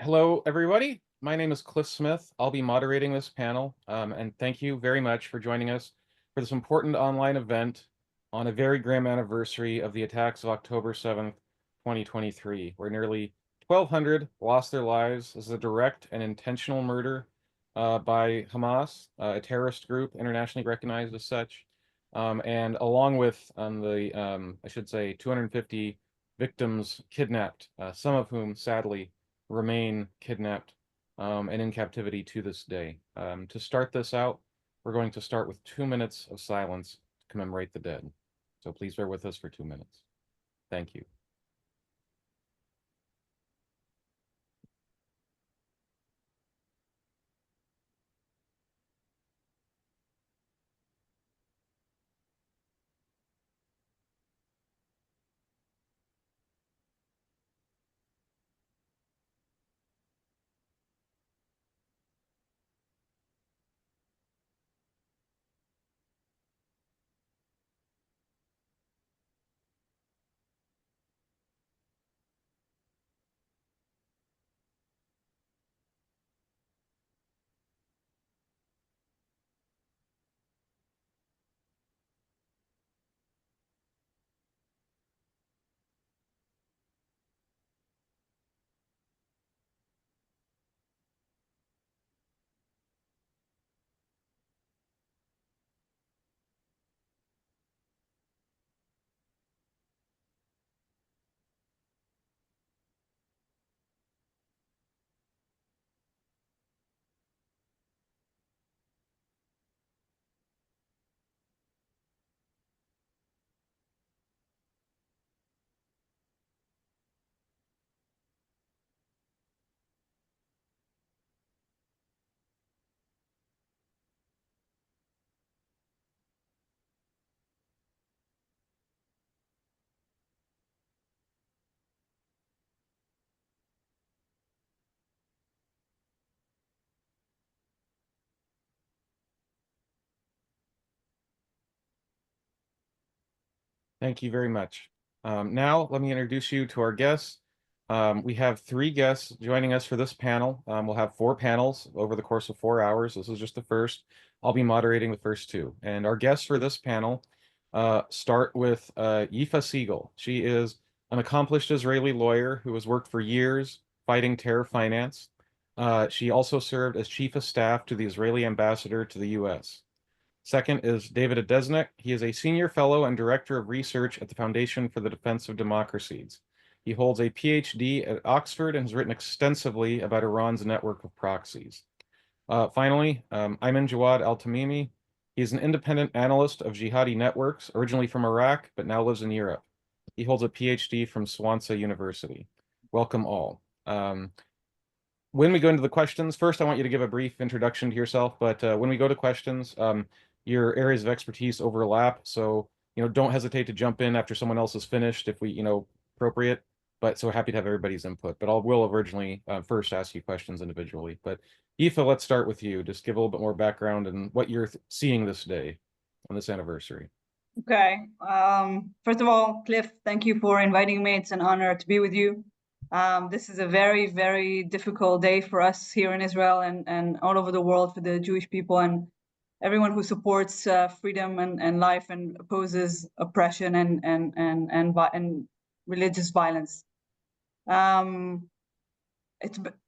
Hello, everybody. My name is Cliff Smith. I'll be moderating this panel, and thank you very much for joining us for this important online event on a very grim anniversary of the attacks of October 7th, 2023, where nearly 1,200 lost their lives as a direct and intentional murder by Hamas, a terrorist group internationally recognized as such, and along with I should say, 250 victims kidnapped, some of whom sadly remain kidnapped and in captivity to this day. To start this out, we're going to start with 2 minutes of silence to commemorate the dead. So please bear with us for 2 minutes. Thank you. Thank you very much. Now, let me introduce you to our guests. We have three guests joining us for this panel. We'll have four panels over the course of 4 hours. This is just the first. I'll be moderating the first two. And our guests for this panel start with Yifa Segal. She is an accomplished Israeli lawyer who has worked for years fighting terror finance. She also served as chief of staff to the Israeli ambassador to the U.S. Second is David Adesnik. He is a senior fellow and director of research at the Foundation for the Defense of Democracies. He holds a PhD at Oxford and has written extensively about Iran's network of proxies. Finally, Aymenn Jawad Al-Tamimi. He is an independent analyst of jihadi networks, originally from Iraq, but now lives in Europe. He holds a PhD from Swansea University. Welcome all. When we go into the questions, first I want you to give a brief introduction to yourself, but when we go to questions, your areas of expertise overlap, so don't hesitate to jump in after someone else is finished if we appropriate. But so happy to have everybody's input. But will originally first ask you questions individually. But Yifa, let's start with you. Just give a little bit more background and what you're seeing this day on this anniversary. Okay. First of all, Cliff, thank you for inviting me. It's an honor to be with you. This is a very, very difficult day for us here in Israel and all over the world, for the Jewish people and everyone who supports freedom and life and opposes oppression and religious violence.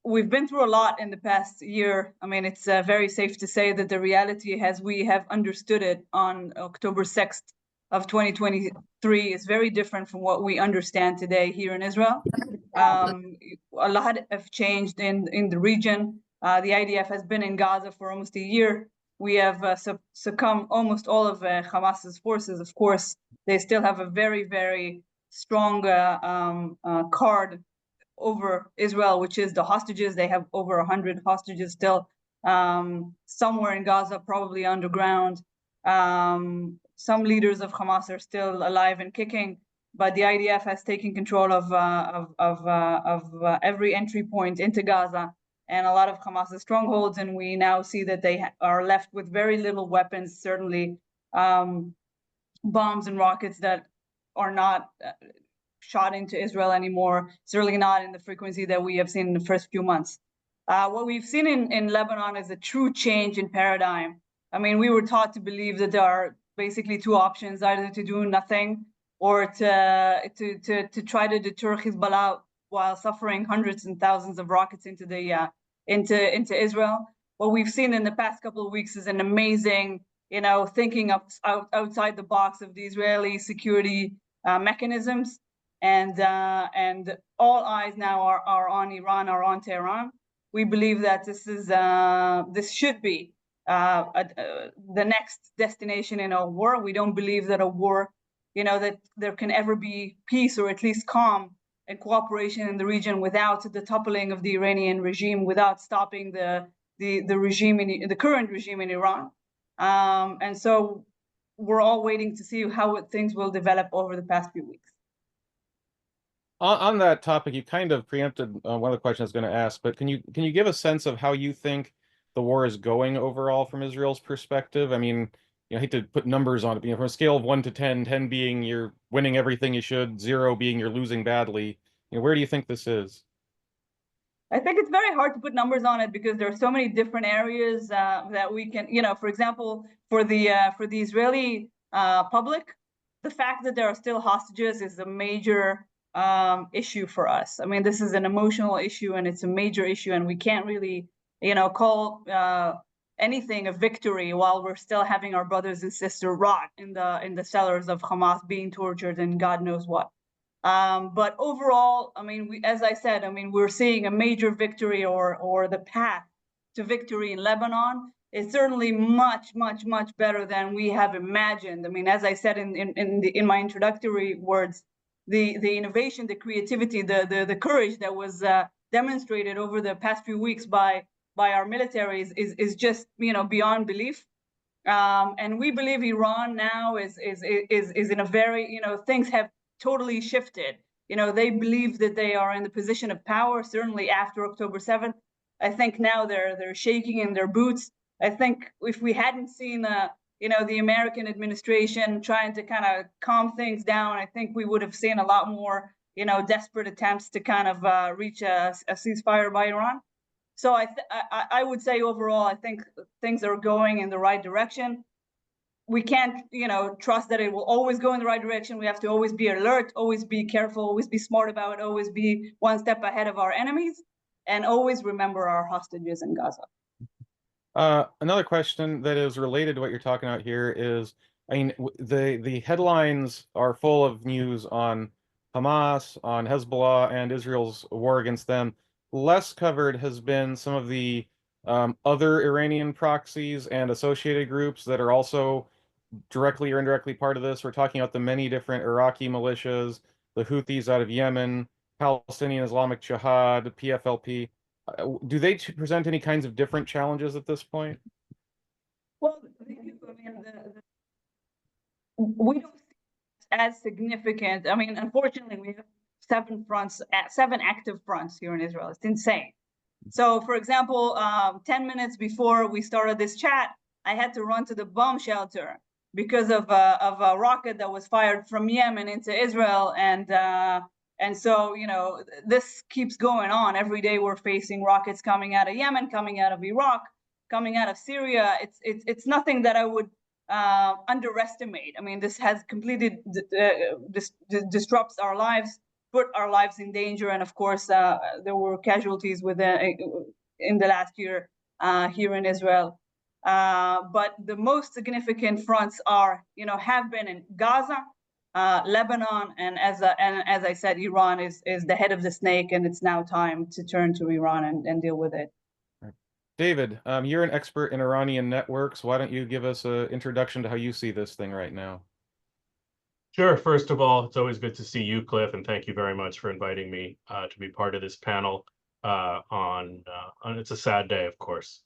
We've been through a lot in the past year. I mean, it's very safe to say that the reality as we have understood it on October 6th of 2023 is very different from what we understand today here in Israel. A lot have changed in the region. The IDF has been in Gaza for almost a year. We have succumbed almost all of Hamas's forces. Of course, they still have a very, very strong card over Israel, which is the hostages. They have over 100 hostages still somewhere in Gaza, probably underground. Some leaders of Hamas are still alive and kicking, but the IDF has taken control of every entry point into Gaza and a lot of Hamas's strongholds, and we now see that they are left with very little weapons, certainly bombs and rockets that are not shot into Israel anymore, certainly not in the frequency that we have seen in the first few months. What we've seen in Lebanon is a true change in paradigm. I mean, we were taught to believe that there are basically two options, either to do nothing or to try to deter Hezbollah while suffering hundreds and thousands of rockets into into Israel. What we've seen in the past couple of weeks is an amazing, thinking outside the box of the Israeli security mechanisms, and all eyes now are on Iran, are on Tehran. We believe that this should be the next destination in a war. We don't believe that a war, that there can ever be peace or at least calm and cooperation in the region without the toppling of the Iranian regime, without stopping the regime the current regime in Iran. And so we're all waiting to see how things will develop over the past few weeks. On that topic, you kind of preempted one of the questions I was going to ask, but can you give a sense of how you think the war is going overall from Israel's perspective? I mean, I hate to put numbers on it, from a scale of 1 to 10, 10 being you're winning everything you should, 0 being you're losing badly. Where do you think this is? I think it's very hard to put numbers on it because there are so many different areas that we can, for example, for the Israeli public, the fact that there are still hostages is a major issue for us. I mean, this is an emotional issue and it's a major issue, and we can't really, call anything a victory while we're still having our brothers and sisters rot in the cellars of Hamas, being tortured and God knows what. But overall, I mean, as I said, I mean, we're seeing a major victory, or the path to victory in Lebanon is certainly much, much, much better than we have imagined. I mean, as I said in my introductory words, the innovation, the creativity, the courage that was demonstrated over the past few weeks by our militaries is just beyond belief. And we believe Iran now is in a very things have totally shifted. They believe that they are in the position of power, certainly after October 7th. I think now they're shaking in their boots. I think if we hadn't seen the American administration trying to kind of calm things down, I think we would have seen a lot more desperate attempts to kind of reach a ceasefire by Iran. So I would say overall, I think things are going in the right direction. We can't, trust that it will always go in the right direction. We have to always be alert, always be careful, always be smart about it, always be one step ahead of our enemies, and always remember our hostages in Gaza. Another question that is related to what you're talking about here is, I mean, the headlines are full of news on Hamas, on Hezbollah, and Israel's war against them. Less covered has been some of the other Iranian proxies and associated groups that are also directly or indirectly part of this. We're talking about the many different Iraqi militias, the Houthis out of Yemen, Palestinian Islamic Jihad, PFLP. Do they present any kinds of different challenges at this point? Well, they do. I mean, we don't see it as significant. I mean, unfortunately, we have 7 active fronts here in Israel. It's insane. So, for example, 10 minutes before we started this chat, I had to run to the bomb shelter because of a rocket that was fired from Yemen into Israel, and so this keeps going on. Every day we're facing rockets coming out of Yemen, coming out of Iraq, coming out of Syria. It's nothing that I would underestimate. I mean, this has completely disrupts our lives, put our lives in danger, and of course there were casualties in the last year here in Israel. But the most significant fronts have been in Gaza, Lebanon, and as I said, Iran is the head of the snake, and it's now time to turn to Iran and deal with it. David, you're an expert in Iranian networks. Why don't you give us an introduction to how you see this thing right now? Sure. First of all, it's always good to see you, Cliff, and thank you very much for inviting me to be part of this panel on it's a sad day, of course.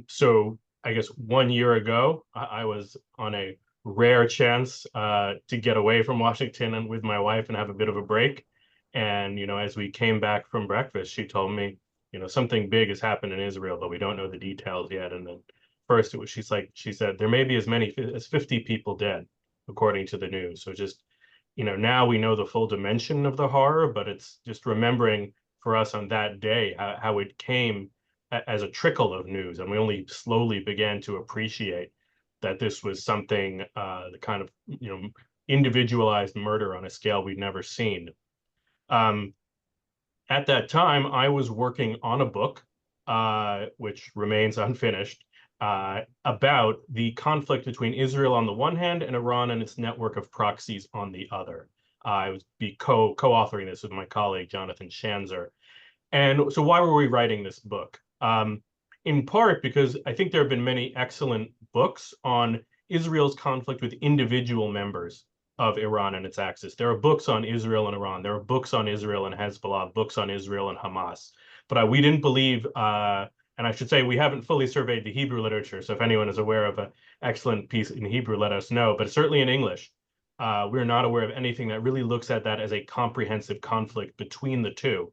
So I guess 1 year ago, I was on a rare chance to get away from Washington and with my wife and have a bit of a break. And, as we came back from breakfast, she told me, something big has happened in Israel, but we don't know the details yet. And then first she said, there may be as many as 50 people dead, according to the news. So just, now we know the full dimension of the horror, but it's just remembering for us on that day how it came as a trickle of news, and we only slowly began to appreciate that this was something, the kind of individualized murder on a scale we'd never seen. At that time, I was working on a book, which remains unfinished, about the conflict between Israel on the one hand and Iran and its network of proxies on the other. I was co-authoring this with my colleague, Jonathan Schanzer. And so why were we writing this book? In part because I think there have been many excellent books on Israel's conflict with individual members of Iran and its axis. There are books on Israel and Iran. There are books on Israel and Hezbollah, books on Israel and Hamas. But we didn't believe, and I should say we haven't fully surveyed the Hebrew literature. So if anyone is aware of an excellent piece in Hebrew, let us know. But certainly in English, we're not aware of anything that really looks at that as a comprehensive conflict between the two.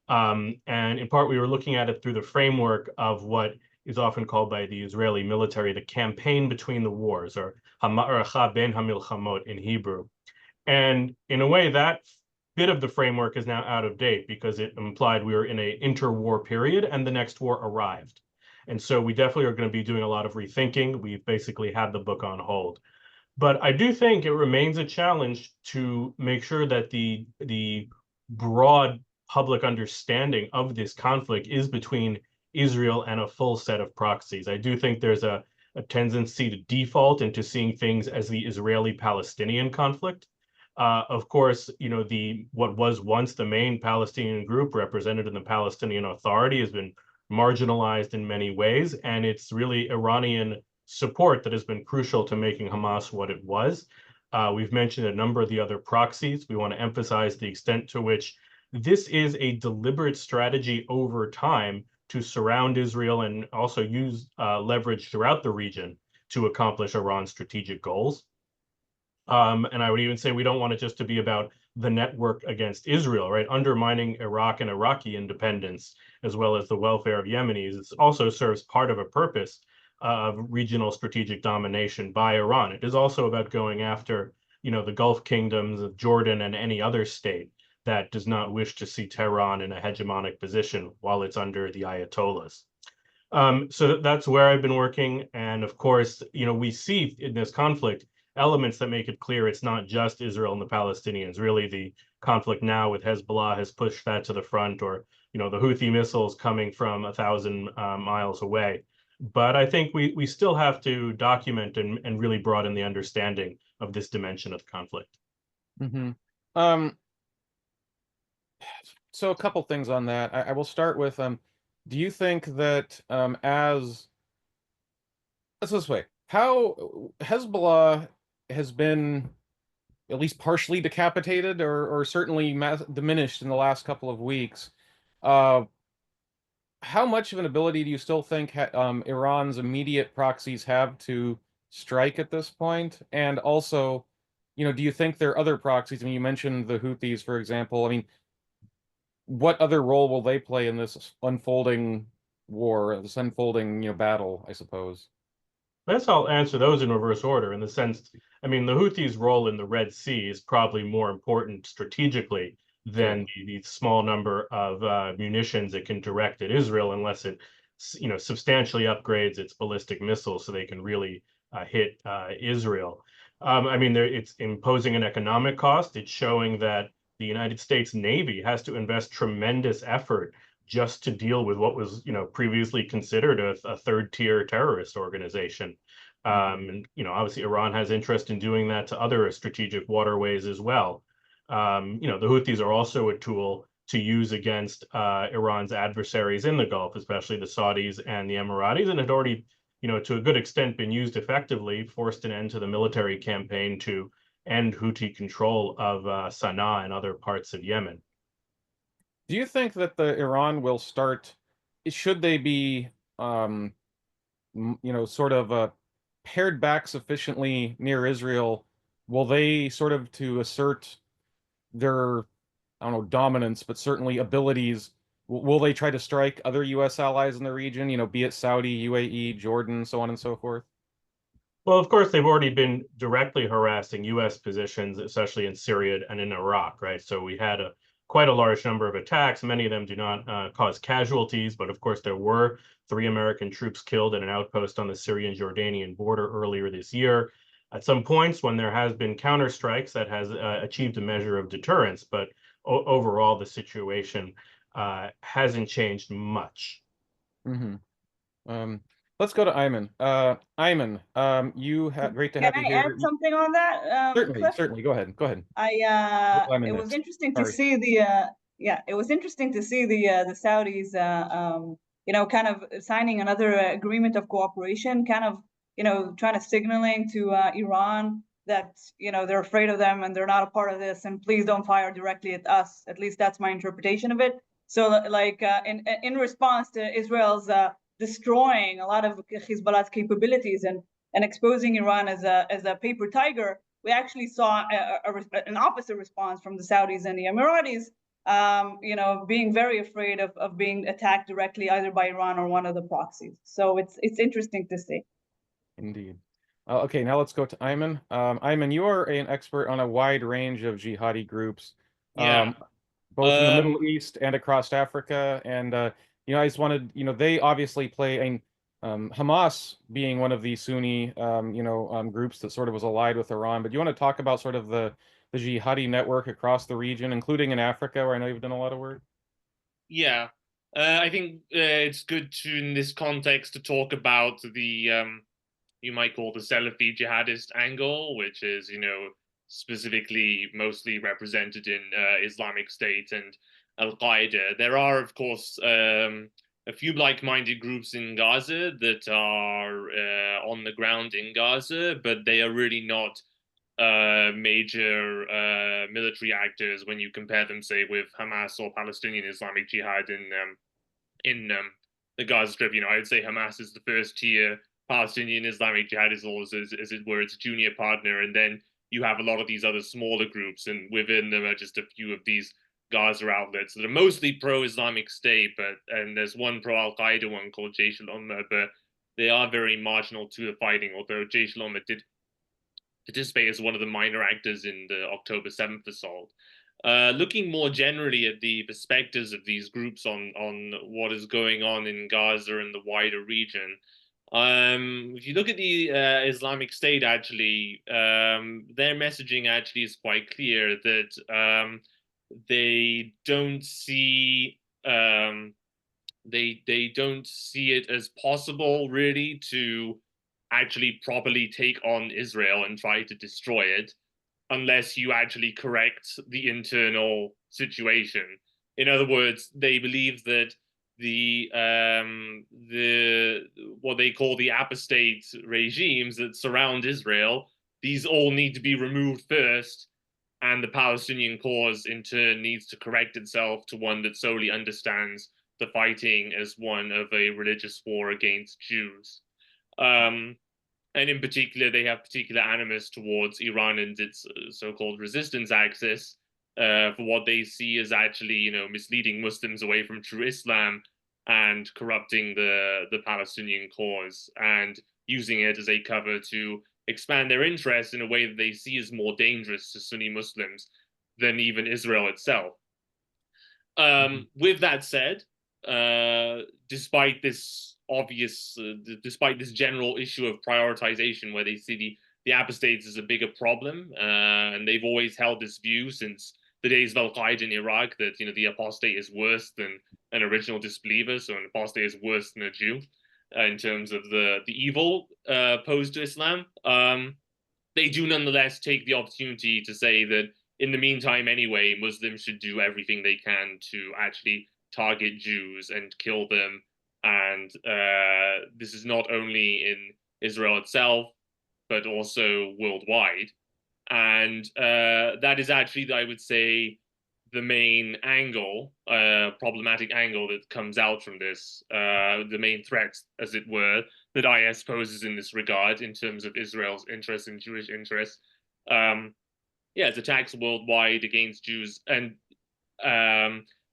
And in part, we were looking at it through the framework of what is often called by the Israeli military the campaign between the wars, or Ha'ma'aracha ben Hamilchamot in Hebrew. And in a way, that bit of the framework is now out of date because it implied we were in an interwar period and the next war arrived. And so we definitely are going to be doing a lot of rethinking. We've basically had the book on hold. But I do think it remains a challenge to make sure that the broad public understanding of this conflict is between Israel and a full set of proxies. I do think there's a tendency to default into seeing things as the Israeli-Palestinian conflict. Of course, what was once the main Palestinian group represented in the Palestinian Authority has been marginalized in many ways, and it's really Iranian support that has been crucial to making Hamas what it was. We've mentioned a number of the other proxies. We want to emphasize the extent to which this is a deliberate strategy over time to surround Israel and also use leverage throughout the region to accomplish Iran's strategic goals. And I would even say we don't want it just to be about the network against Israel, right? Undermining Iraq and Iraqi independence, as well as the welfare of Yemenis. It also serves part of a purpose of regional strategic domination by Iran. It is also about going after, the Gulf kingdoms of Jordan and any other state that does not wish to see Tehran in a hegemonic position while it's under the Ayatollahs. So that's where I've been working. And of course, we see in this conflict elements that make it clear it's not just Israel and the Palestinians. Really, the conflict now with Hezbollah has pushed that to the front, or, the Houthi missiles coming from 1,000 miles away. But I think we still have to document and really broaden the understanding of this dimension of the conflict. Mm-hmm. So a couple things on that. I will start with, do you think that let's this way, how Hezbollah has been at least partially decapitated or certainly diminished in the last couple of weeks, how much of an ability do you still think Iran's immediate proxies have to strike at this point? And also, do you think there are other proxies? I mean, you mentioned the Houthis, for example. I mean, what other role will they play in this unfolding war, this unfolding, battle, I suppose? I'll answer those in reverse order, in the sense, I mean, the Houthis' role in the Red Sea is probably more important strategically than the small number of munitions it can direct at Israel, unless it, substantially upgrades its ballistic missiles so they can really hit Israel. I mean, it's imposing an economic cost. It's showing that the United States Navy has to invest tremendous effort just to deal with what was, previously considered a third-tier terrorist organization. And, obviously Iran has interest in doing that to other strategic waterways as well. The Houthis are also a tool to use against Iran's adversaries in the Gulf, especially the Saudis and the Emiratis, and had already, to a good extent been used effectively, forced an end to the military campaign to end Houthi control of Sana'a and other parts of Yemen. Do you think that the Iran will start, should they be, sort of pared back sufficiently near Israel, will they sort of to assert their, I don't know, dominance, but certainly abilities, will they try to strike other U.S. allies in the region, be it Saudi, UAE, Jordan, so on and so forth? Well, of course, they've already been directly harassing U.S. positions, especially in Syria and in Iraq, right? So we had quite a large number of attacks. Many of them do not cause casualties, but of course, there were 3 American troops killed at an outpost on the Syrian-Jordanian border earlier this year. At some points, when there has been counterstrikes, that has achieved a measure of deterrence, but overall, the situation hasn't changed much. Mm-hmm. Let's go to Aymenn. Aymenn, great to Can have you I add here. something on that, Certainly, Cliff? certainly. Go ahead. Go ahead. It was Next. interesting to Sorry. see it was interesting to see the Saudis kind of signing another agreement of cooperation, kind of trying to signaling to Iran that they're afraid of them and they're not a part of this, and please don't fire directly at us. At least that's my interpretation of it. So like in response to Israel's destroying a lot of Hezbollah's capabilities and exposing Iran as a paper tiger, we actually saw an opposite response from the Saudis and the Emiratis, being very afraid of being attacked directly either by Iran or one of the proxies. So it's interesting to see. Indeed. Okay, now let's go to Aymenn. Aymenn, you are an expert on a wide range of jihadi groups, Yeah. both in the Middle East and across Africa. And I just wanted, they obviously play Hamas being one of the Sunni, groups that sort of was allied with Iran. But do you want to talk about sort of the jihadi network across the region, including in Africa, where I know you've done a lot of work? Yeah. I think it's good to, in this context, to talk about the you might call the Salafi jihadist angle, which is, specifically mostly represented in Islamic State and Al-Qaeda. There are, of course, a few like-minded groups in Gaza that are on the ground in Gaza, but they are really not major military actors when you compare them, say, with Hamas or Palestinian Islamic Jihad in the Gaza Strip. I would say Hamas is the first tier. Palestinian Islamic Jihad is always, as it were, its junior partner, and then you have a lot of these other smaller groups, and within them are just a few of these Gaza outlets that are mostly pro-Islamic State, and there's one pro-Al-Qaeda one called Jaish al-Umma, but they are very marginal to the fighting, although Jaish al-Umma did participate as one of the minor actors in the October 7th assault. Looking more generally at the perspectives of these groups on what is going on in Gaza and the wider region, if you look at the Islamic State, actually, their messaging actually is quite clear that they don't see they don't see it as possible really to actually properly take on Israel and try to destroy it unless you actually correct the internal situation. In other words, they believe that the what they call the apostate regimes that surround Israel, these all need to be removed first, and the Palestinian cause in turn needs to correct itself to one that solely understands the fighting as one of a religious war against Jews. And in particular, they have particular animus towards Iran and its so-called resistance axis for what they see as actually, misleading Muslims away from true Islam and corrupting the Palestinian cause and using it as a cover to expand their interests in a way that they see as more dangerous to Sunni Muslims than even Israel itself. With that said, despite this despite this general issue of prioritization where they see the apostates as a bigger problem, and they've always held this view since the days of Al-Qaeda in Iraq that, the apostate is worse than an original disbeliever, so an apostate is worse than a Jew in terms of the evil posed to Islam. They do nonetheless take the opportunity to say that in the meantime anyway, Muslims should do everything they can to actually target Jews and kill them. And this is not only in Israel itself, but also worldwide. And that is actually, I would say, the main angle, problematic angle that comes out from this, the main threat, as it were, that IS poses in this regard in terms of Israel's interests and Jewish interests. It's attacks worldwide against Jews. And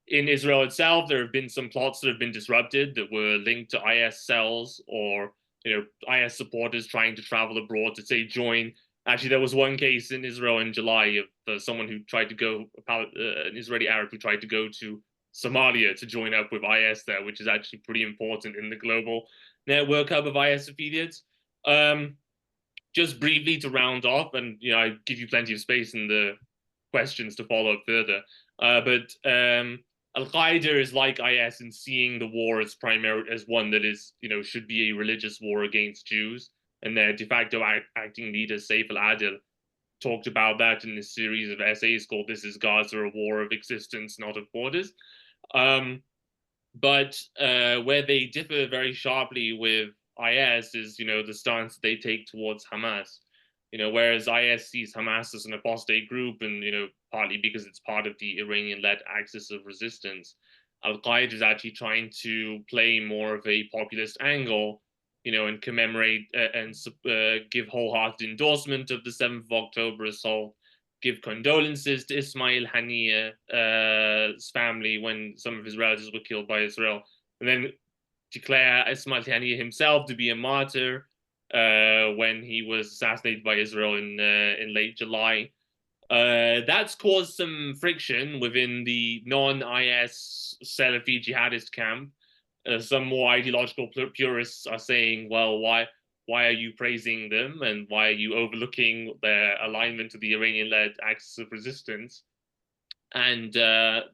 in Israel itself, there have been some plots that have been disrupted that were linked to IS cells or IS supporters trying to travel abroad to say join. Actually, there was one case in Israel in July of someone who tried to go, an Israeli Arab who tried to go to Somalia to join up with IS there, which is actually pretty important in the global network hub of IS affiliates. Just briefly to round off, and I give you plenty of space in the questions to follow up further. But Al-Qaeda is like IS in seeing the war as one that is, should be a religious war against Jews. And their de facto acting leader, Saif al-Adil, talked about that in this series of essays called "This is Gaza, a War of Existence, Not of Borders." But where they differ very sharply with IS is, the stance they take towards Hamas. Whereas IS sees Hamas as an apostate group, and partly because it's part of the Iranian-led axis of resistance, Al-Qaeda is actually trying to play more of a populist angle, and commemorate and give wholehearted endorsement of the 7th of October assault, give condolences to Ismail Haniya's family when some of his relatives were killed by Israel, and then declare Ismail Haniya himself to be a martyr when he was assassinated by Israel in late July. That's caused some friction within the non-IS Salafi jihadist camp. Some more ideological purists are saying, well, why are you praising them, and why are you overlooking their alignment to the Iranian-led axis of resistance and their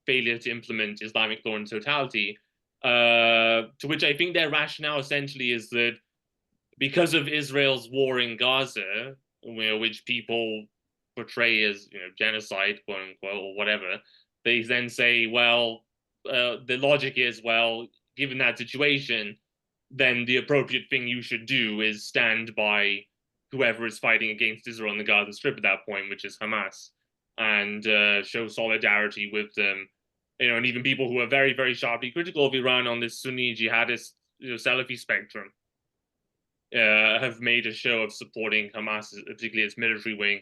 failure to implement Islamic law in totality? To which I think their rationale essentially is that because of Israel's war in Gaza, which people portray as genocide, quote unquote, or whatever, they then say, well, the logic is, well, given that situation, then the appropriate thing you should do is stand by whoever is fighting against Israel in the Gaza Strip at that point, which is Hamas, and show solidarity with them. And even people who are very, very sharply critical of Iran on this Sunni jihadist Salafi spectrum have made a show of supporting Hamas, particularly its military wing,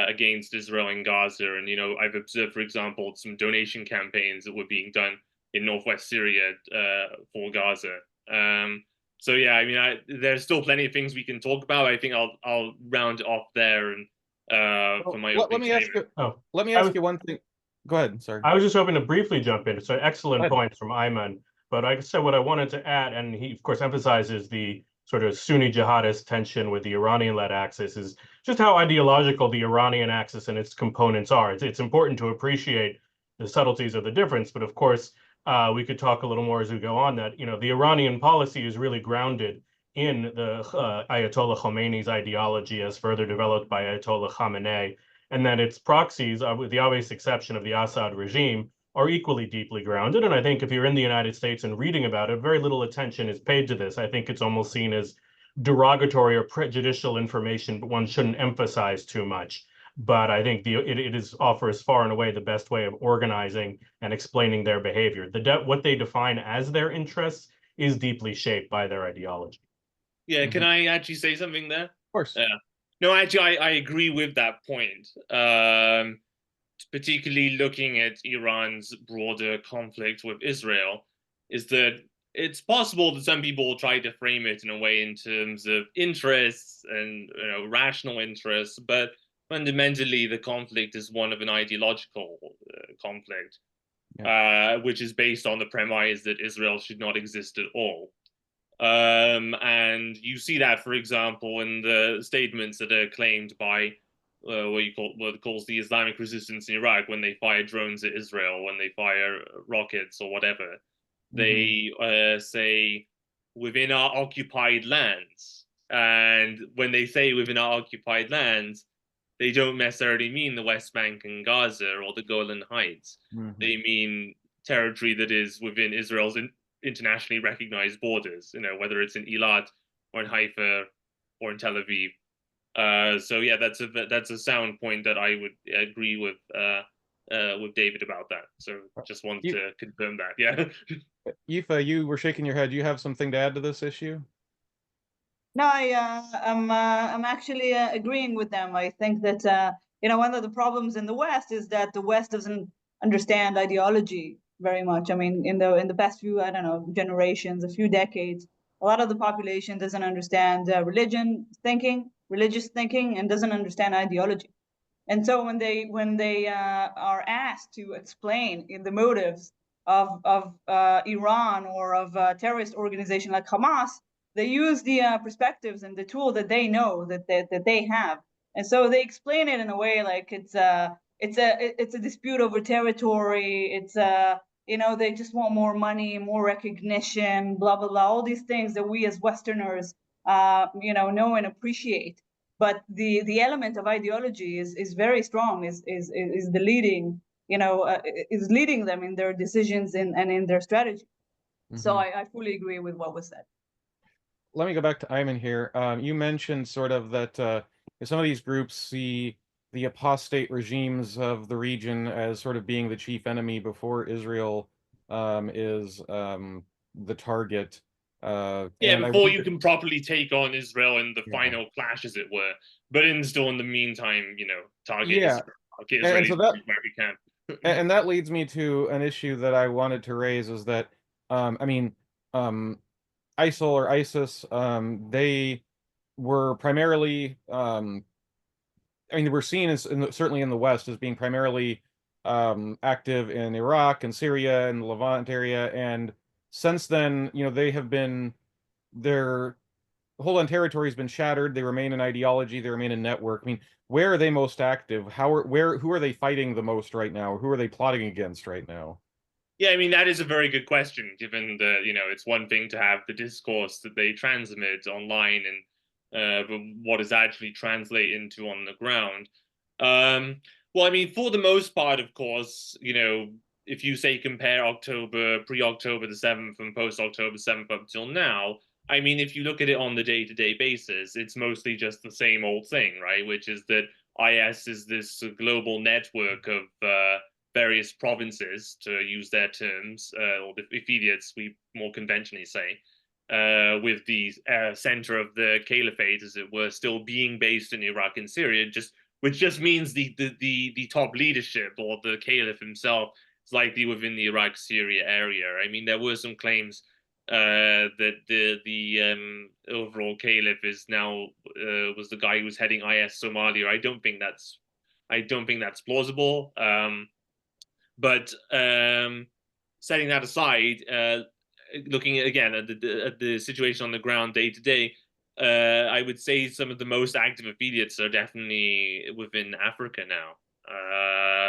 against Israel in Gaza. And, I've observed, for example, some donation campaigns that were being done in northwest Syria for Gaza. So, yeah, there's still plenty of things we can talk about. I think I'll round off there and for my let me ask you one thing. Go ahead. Sorry. I was just hoping to briefly jump in. So excellent points from Aymenn. But like I said, what I wanted to add, and he, of course, emphasizes the sort of Sunni jihadist tension with the Iranian-led axis, is just how ideological the Iranian axis and its components are. It's important to appreciate the subtleties of the difference. But of course, we could talk a little more as we go on that, the Iranian policy is really grounded in the Ayatollah Khomeini's ideology as further developed by Ayatollah Khamenei, and that its proxies, with the obvious exception of the Assad regime, are equally deeply grounded. And I think if you're in the United States and reading about it, very little attention is paid to this. I think it's almost seen as derogatory or prejudicial information, but one shouldn't emphasize too much. But I think it offers far and away the best way of organizing and explaining their behavior. What they define as their interests is deeply shaped by their ideology. Yeah, can I actually say something there? Of course. No, actually, I agree with that point. Particularly looking at Iran's broader conflict with Israel, is that it's possible that some people will try to frame it in a way in terms of interests and rational interests, but fundamentally the conflict is one of an ideological conflict, which is based on the premise that Israel should not exist at all. And you see that, for example, in the statements that are claimed by what calls the Islamic resistance in Iraq, when they fire drones at Israel, when they fire rockets or whatever, they say within our occupied lands. And when they say within our occupied lands, they don't necessarily mean the West Bank and Gaza or the Golan Heights. They mean territory that is within Israel's internationally recognized borders, whether it's in Eilat or in Haifa or in Tel Aviv. So yeah, that's a sound point that I would agree with David about that. So just wanted to confirm that. Yeah. Yifa, you were shaking your head. Do you have something to add to this issue? No, I'm actually agreeing with them. I think that one of the problems in the West is that the West doesn't understand ideology very much. I mean, in the past few, I don't know, generations, a few decades, A lot of the population doesn't understand religious thinking, and doesn't understand ideology. And so when they are asked to explain in the motives of Iran or of a terrorist organization like Hamas, they use the perspectives and the tool that they know that they have, and so they explain it in a way like it's a dispute over territory. It's a they just want more money, more recognition, blah blah blah, all these things that we as Westerners know and appreciate. But the element of ideology is very strong, is the leading is leading them in their decisions and in their strategy. So I fully agree with what was said. Let me go back to Aymenn here. You mentioned sort of that some of these groups see the apostate regimes of the region as sort of being the chief enemy before Israel is the target. Yeah, and I before you wonder- can properly take on Israel in the Yeah. final clash, as it were. But still in the meantime, target Yeah. Israel. Target And Israelis so that- where we can. and that leads me to an issue that I wanted to raise, is that ISIL or ISIS, they were primarily they were seen as certainly in the West as being primarily active in Iraq and Syria and the Levant area, and since then, they have been their whole on territory has been shattered. They remain in ideology. They remain in network. I mean, where are they most active? Who are they fighting the most right now? Or who are they plotting against right now? Yeah, I mean, that is a very good question, given that, it's one thing to have the discourse that they transmit online and but what is actually translate into on the ground. Well, I mean, for the most part, of course, if you say compare pre-October the 7th and post-October 7th up till now, I mean, if you look at it on the day-to-day basis, it's mostly just the same old thing, right? Which is that IS is this global network of various provinces, to use their terms, or the affiliates we more conventionally say, with the center of the caliphate, as it were, still being based in Iraq and Syria, which just means the top leadership or the caliph himself is likely within the Iraq-Syria area. I mean, there were some claims that the overall caliph is now was the guy who was heading IS Somalia. I don't think that's plausible. But setting that aside, looking again at the situation on the ground day to day, I would say some of the most active affiliates are definitely within Africa now,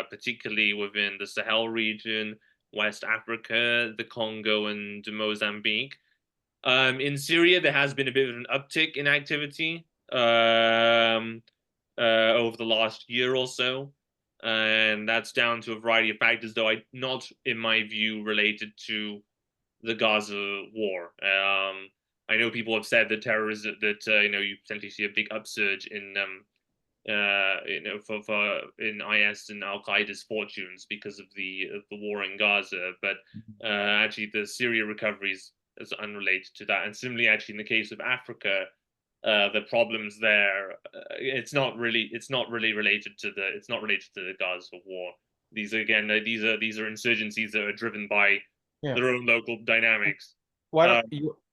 particularly within the Sahel region, West Africa, the Congo, and Mozambique. In Syria, there has been a bit of an uptick in activity over the last year or so. And that's down to a variety of factors, though not, in my view, related to the Gaza war. I know people have said that terrorism, that you potentially see a big upsurge in in IS and Al Qaeda's fortunes because of the war in Gaza, but actually the Syria recovery is unrelated to that. And similarly, actually, in the case of Africa, the problems there, it's not really related to the Gaza war. These are insurgencies that are driven by their own local dynamics. Why don't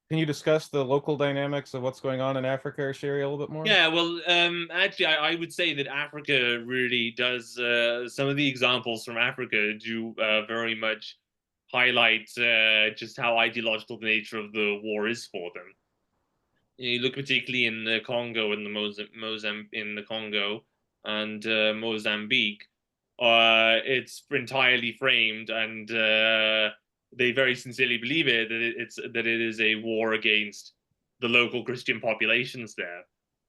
can you discuss the local dynamics of what's going on in Africa or Syria a little bit more? Yeah, well, actually, I would say that Africa really does. Some of the examples from Africa do very much highlight just how ideological the nature of the war is for them. You look particularly in the Congo and Mozambique. It's entirely framed, and they very sincerely believe that it is a war against the local Christian populations there,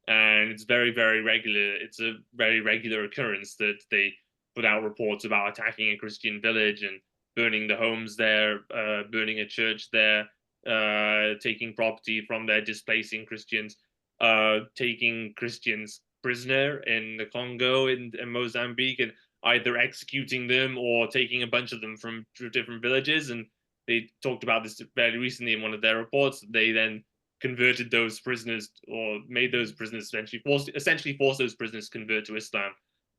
and it's very, very regular. It's a very regular occurrence that they put out reports about attacking a Christian village and burning the homes there, burning a church there, taking property from there, displacing Christians, taking Christians prisoner in the Congo and Mozambique, and either executing them or taking a bunch of them from different villages. And they talked about this very recently in one of their reports. They then converted those prisoners, or made those prisoners essentially forced those prisoners to convert to Islam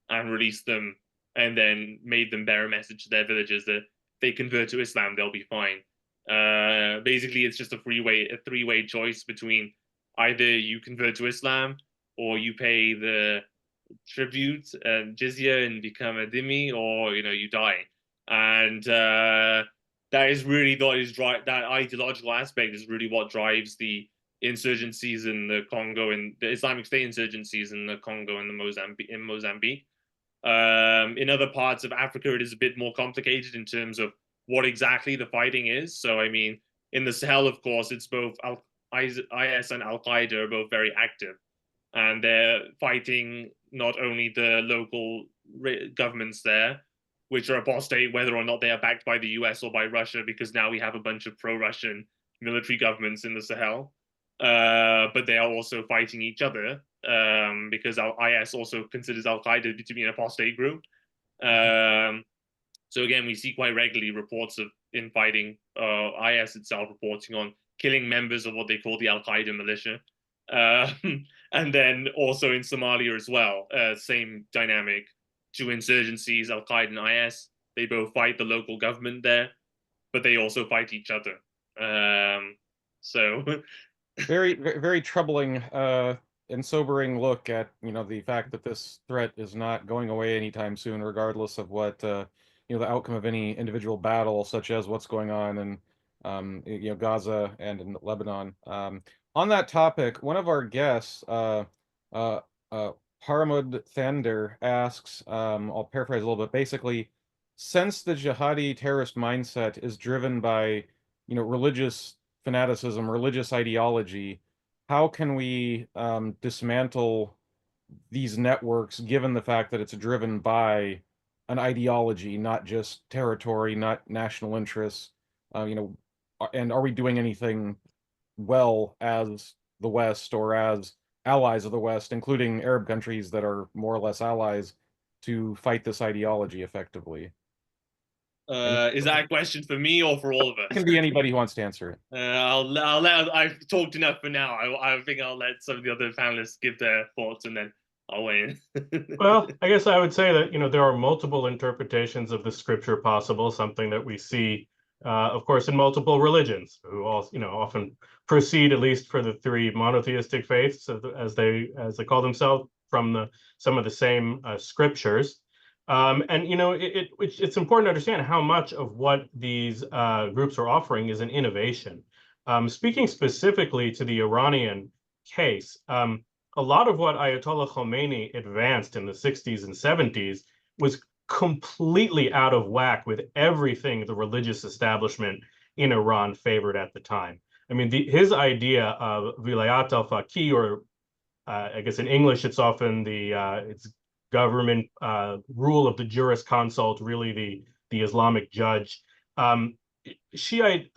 and released them, and then made them bear a message to their villagers that if they convert to Islam, they'll be fine. Basically, it's just a three-way choice between either you convert to Islam or you pay the tribute and jizya and become a dhimmi, or you die. And that is really that ideological aspect is really what drives the insurgencies in the Congo and the Islamic State insurgencies in the Congo and the Mozambique. In other parts of Africa, it is a bit more complicated in terms of what exactly the fighting is. So, I mean, in the Sahel, of course, it's both IS and Al Qaeda are both very active, and they're fighting not only the local governments there, which are apostate, whether or not they are backed by the US or by Russia, because now we have a bunch of pro-Russian military governments in the Sahel. But they are also fighting each other, because IS also considers Al Qaeda to be an apostate group. So again, we see quite regularly reports of infighting. IS itself reporting on killing members of what they call the Al Qaeda militia. And then also in Somalia as well, same dynamic. Two insurgencies, Al Qaeda and IS. They both fight the local government there, but they also fight each other. So very, very troubling and sobering look at the fact that this threat is not going away anytime soon, regardless of what the outcome of any individual battle, such as what's going on in Gaza and in Lebanon. On that topic, one of our guests, Paramud Thander, asks, I'll paraphrase a little bit, basically, since the jihadi terrorist mindset is driven by religious fanaticism, religious ideology, how can we dismantle these networks, given the fact that it's driven by an ideology, not just territory, not national interests? And are we doing anything well as the West or as allies of the West, including Arab countries that are more or less allies, to fight this ideology effectively? Is that a question for me or for all of us? It can be anybody who wants to answer it. I've talked enough for now. I think I'll let some of the other panelists give their thoughts and then I'll weigh in. Well, I guess I would say that there are multiple interpretations of the scripture possible, something that we see, of course, in multiple religions, who all often proceed, at least for the three monotheistic faiths, as they call themselves, from some of the same scriptures. And it's important to understand how much of what these groups are offering is an innovation. Speaking specifically to the Iranian case, a lot of what Ayatollah Khomeini advanced in the 60s and 70s was completely out of whack with everything the religious establishment in Iran favored at the time. I mean, his idea of vilayat al-faqih, or I guess in English it's often it's government rule of the jurisconsult, really the Islamic judge. The Shiite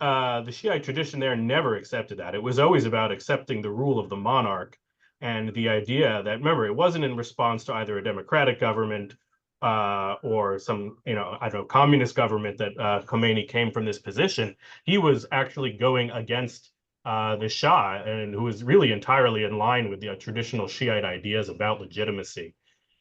tradition there never accepted that. It was always about accepting the rule of the monarch, and the idea that, remember, it wasn't in response to either a democratic government or some, I don't know, communist government that Khomeini came from this position. He was actually going against the Shah, and who was really entirely in line with the traditional Shiite ideas about legitimacy.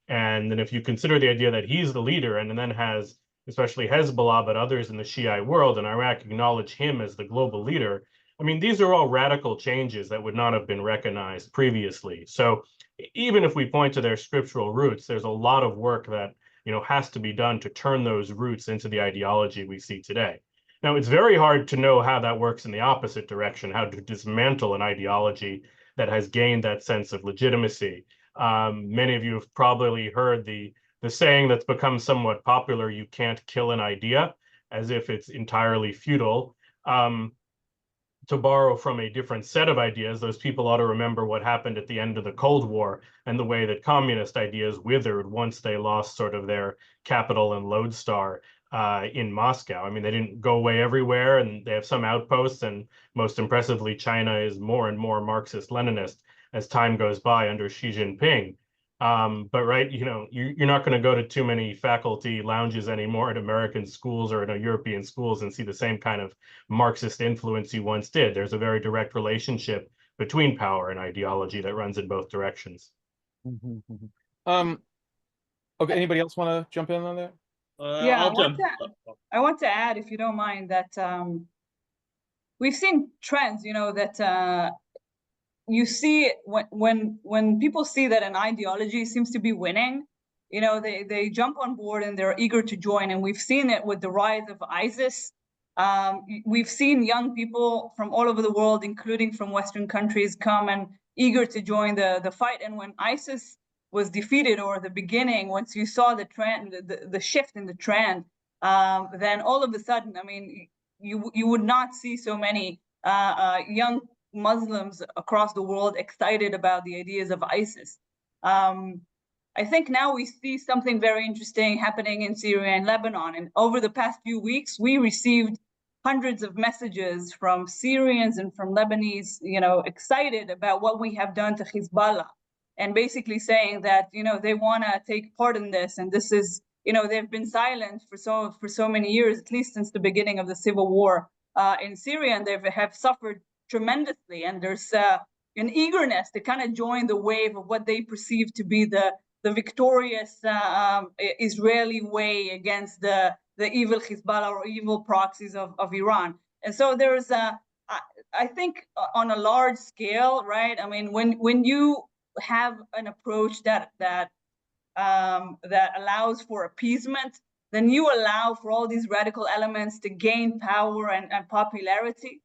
And then if you consider the idea that he's the leader, and then has especially Hezbollah, but others in the Shiite world, and Iraq acknowledge him as the global leader, I mean, these are all radical changes that would not have been recognized previously. So even if we point to their scriptural roots, there's a lot of work that has to be done to turn those roots into the ideology we see today. Now, it's very hard to know how that works in the opposite direction, how to dismantle an ideology that has gained that sense of legitimacy. Many of you have probably heard the saying that's become somewhat popular: you can't kill an idea, as if it's entirely futile. To borrow from a different set of ideas, those people ought to remember what happened at the end of the Cold War and the way that communist ideas withered once they lost sort of their capital and lodestar in Moscow. I mean, they didn't go away everywhere, and they have some outposts, and most impressively, China is more and more Marxist-Leninist as time goes by under Xi Jinping. But right, you're not going to go to too many faculty lounges anymore at American schools or in European schools and see the same kind of Marxist influence you once did. There's a very direct relationship between power and ideology that runs in both directions. Okay, anybody else want to jump in on that? Yeah, I want to add, if you don't mind, that we've seen trends, that you see when people see that an ideology seems to be winning, they jump on board and they're eager to join. And we've seen it with the rise of ISIS. We've seen young people from all over the world, including from Western countries, come and eager to join the fight. And when ISIS was defeated, or the beginning, once you saw the trend, the shift in the trend, then all of a sudden, I mean, you would not see so many young Muslims across the world excited about the ideas of ISIS. I think now we see something very interesting happening in Syria and Lebanon. And over the past few weeks, we received hundreds of messages from Syrians and from Lebanese, excited about what we have done to Hezbollah, and basically saying that, they want to take part in this. And this is, they've been silent for so many years, at least since the beginning of the civil war in Syria, and they have suffered tremendously. And there's an eagerness to kind of join the wave of what they perceive to be the victorious Israeli way against the evil Hezbollah or evil proxies of Iran. And so there's I think on a large scale, right? I mean, when you have an approach that allows for appeasement, then you allow for all these radical elements to gain power and popularity.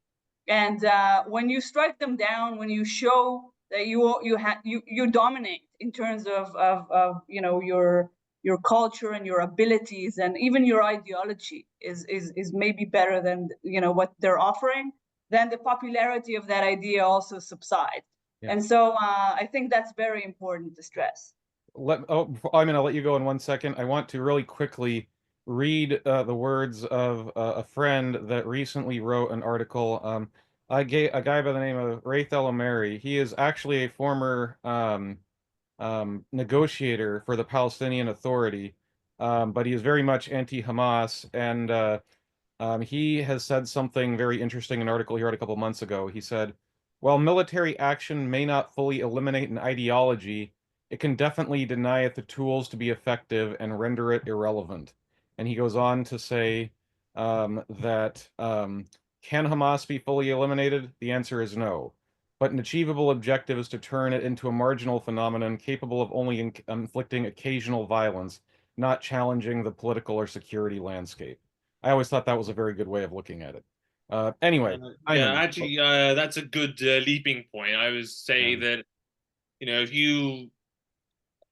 And when you strike them down, when you show that you dominate in terms of your culture and your abilities, and even your ideology is maybe better than what they're offering, then the popularity of that idea also subsides. Yeah. And so I think that's very important to stress. I'm going to let you go in 1 second. I want to really quickly read the words of a friend that recently wrote an article. A guy by the name of Raith El-Omari. He is actually a former negotiator for the Palestinian Authority, but he is very much anti-Hamas, and he has said something very interesting in an article he wrote a couple months ago. He said, while military action may not fully eliminate an ideology, it can definitely deny it the tools to be effective and render it irrelevant. And he goes on to say that can Hamas be fully eliminated? The answer is no. But an achievable objective is to turn it into a marginal phenomenon capable of only inflicting occasional violence, not challenging the political or security landscape. I always thought that was a very good way of looking at it. Anyway. Actually, that's a good leaping point. I would say that, if you...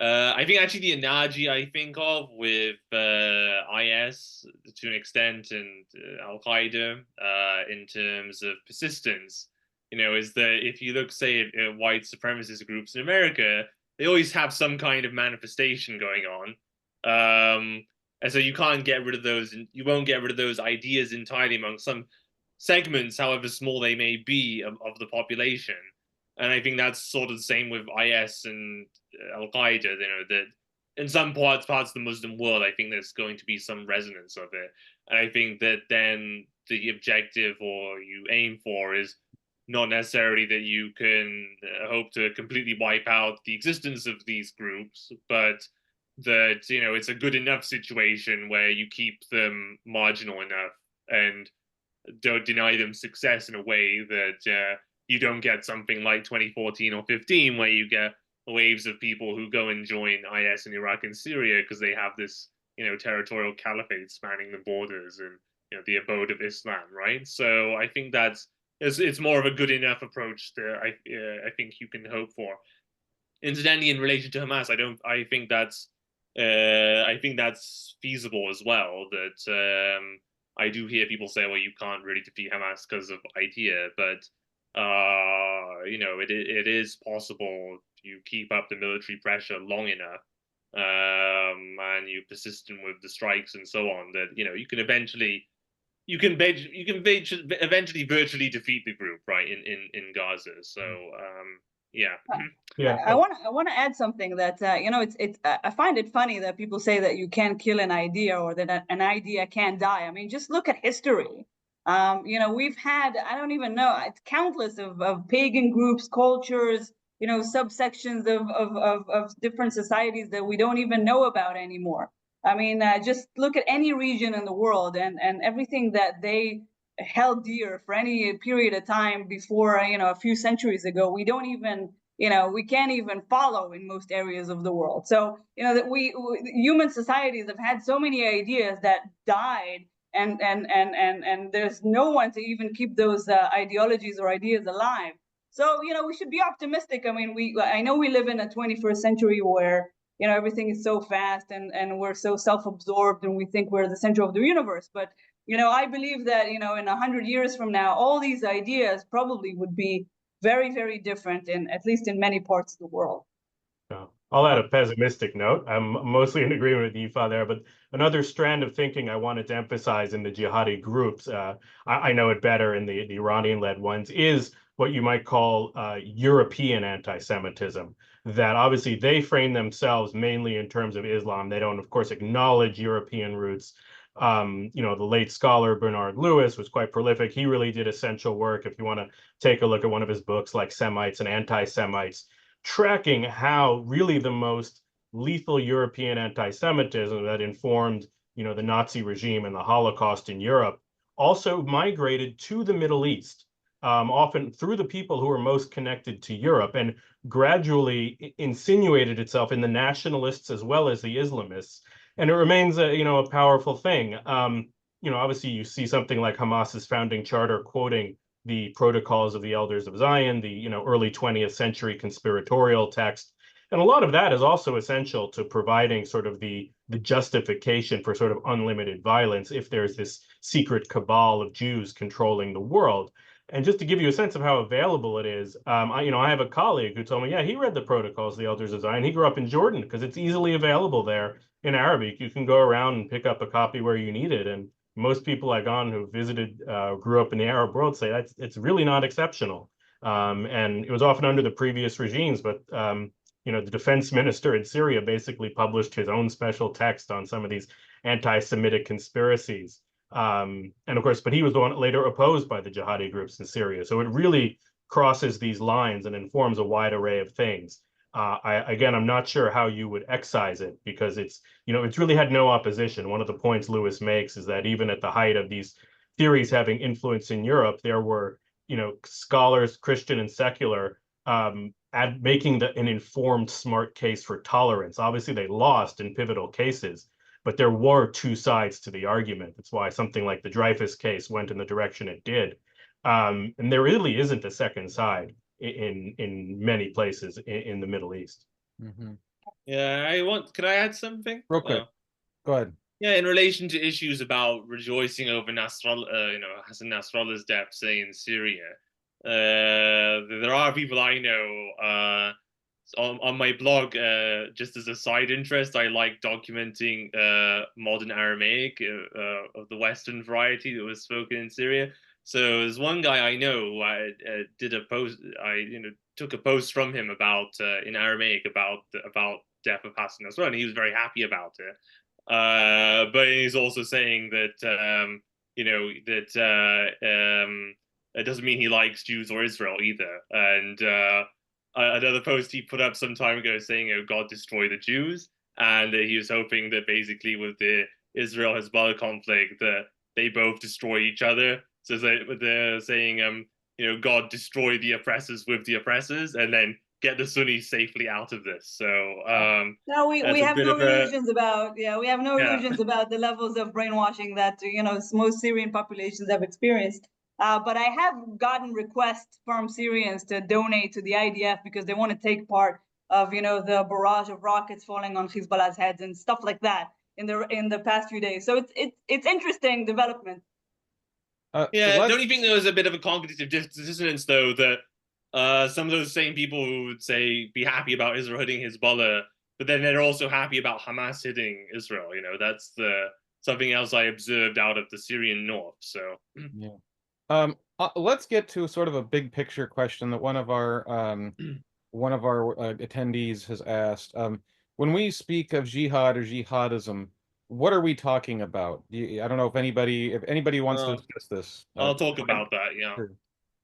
I think actually the analogy I think of with IS to an extent and Al-Qaeda in terms of persistence, is that if you look, say, at white supremacist groups in America, they always have some kind of manifestation going on. And so you can't get rid of those, and you won't get rid of those ideas entirely among some segments, however small they may be, of the population. And I think that's sort of the same with IS and Al-Qaeda, that in some parts of the Muslim world, I think there's going to be some resonance of it. And I think that then the objective or you aim for is not necessarily that you can hope to completely wipe out the existence of these groups, but that, it's a good enough situation where you keep them marginal enough and don't deny them success in a way that you don't get something like 2014 or 15, where you get waves of people who go and join IS in Iraq and Syria because they have this, territorial caliphate spanning the borders and, the abode of Islam, right? So I think it's more of a good enough approach that I think you can hope for. Incidentally, in relation to Hamas, I think that's feasible as well. That I do hear people say, well, you can't really defeat Hamas because of idea, but it is possible if you keep up the military pressure long enough, and you persistent with the strikes and so on, that you can eventually virtually defeat the group, right, in Gaza. So yeah. I want to add something that I find it funny that people say that you can't kill an idea, or that an idea can't die. I mean, just look at history. We've had, I don't even know, it's countless of pagan groups, cultures, subsections of different societies that we don't even know about anymore. I mean, just look at any region in the world, and everything that they held dear for any period of time before, a few centuries ago, we don't even, we can't even follow in most areas of the world. So, that human societies have had so many ideas that died, and there's no one to even keep those ideologies or ideas alive. So, we should be optimistic. I mean, I know we live in a 21st century where, everything is so fast and we're so self-absorbed and we think we're the center of the universe. But, I believe that, in 100 years from now, all these ideas probably would be very, very different, at least in many parts of the world. I'll add a pessimistic note. I'm mostly in agreement with Yifa there, but another strand of thinking I wanted to emphasize in the jihadi groups, I know it better in the Iranian-led ones, is what you might call European anti-Semitism. That obviously they frame themselves mainly in terms of Islam. They don't, of course, acknowledge European roots. The late scholar Bernard Lewis was quite prolific. He really did essential work. If you want to take a look at one of his books, like Semites and Anti-Semites, tracking how really the most lethal European anti-Semitism that informed, the Nazi regime and the Holocaust in Europe also migrated to the Middle East, often through the people who were most connected to Europe, and gradually insinuated itself in the nationalists as well as the Islamists. And it remains a powerful thing. Obviously you see something like Hamas's founding charter quoting the Protocols of the Elders of Zion, the early 20th century conspiratorial text. And a lot of that is also essential to providing sort of the justification for sort of unlimited violence if there's this secret cabal of Jews controlling the world. And just to give you a sense of how available it is, I have a colleague who told me, yeah, he read the Protocols of the Elders of Zion. He grew up in Jordan because it's easily available there in Arabic. You can go around and pick up a copy where you need it. And most people I've gone who visited, grew up in the Arab world, say it's really not exceptional. And it was often under the previous regimes, but the defense minister in Syria basically published his own special text on some of these anti-Semitic conspiracies. And of course, but he was the one later opposed by the jihadi groups in Syria. So it really crosses these lines and informs a wide array of things. I'm not sure how you would excise it because it's really had no opposition. One of the points Lewis makes is that even at the height of these theories having influence in Europe, there were, scholars, Christian and secular, making an informed, smart case for tolerance. Obviously, they lost in pivotal cases, but there were two sides to the argument. That's why something like the Dreyfus case went in the direction it did. And there really isn't a second side in many places in the Middle East. Mm-hmm. Yeah, could I add something? Real quick. Go ahead. Yeah, in relation to issues about rejoicing over Nasrallah, Hassan Nasrallah's death, say in Syria, there are people I know on my blog, just as a side interest, I like documenting modern Aramaic of the Western variety that was spoken in Syria. So there's one guy I know who I did a post. I took a post from him about in Aramaic about death of Hassan Nasrallah, and he was very happy about it. But he's also saying that it doesn't mean he likes Jews or Israel either. And another post he put up some time ago saying, God destroy the Jews, and he was hoping that basically with the Israel-Hezbollah conflict that they both destroy each other. So they're saying, God destroy the oppressors with the oppressors, and then get the Sunnis safely out of this. So no, we have no illusions about illusions about the levels of brainwashing that most Syrian populations have experienced. But I have gotten requests from Syrians to donate to the IDF because they want to take part of the barrage of rockets falling on Hezbollah's heads and stuff like that in the past few days. So it's interesting development. Don't you think there was a bit of a cognitive dissonance though that some of those same people who would say be happy about Israel hitting Hezbollah, but then they're also happy about Hamas hitting Israel? That's something else I observed out of the Syrian north. So yeah. Let's get to sort of a big picture question that one of our attendees has asked. When we speak of jihad or jihadism, what are we talking about? I don't know if anybody wants to discuss this. I'll talk about that. Yeah. Sure.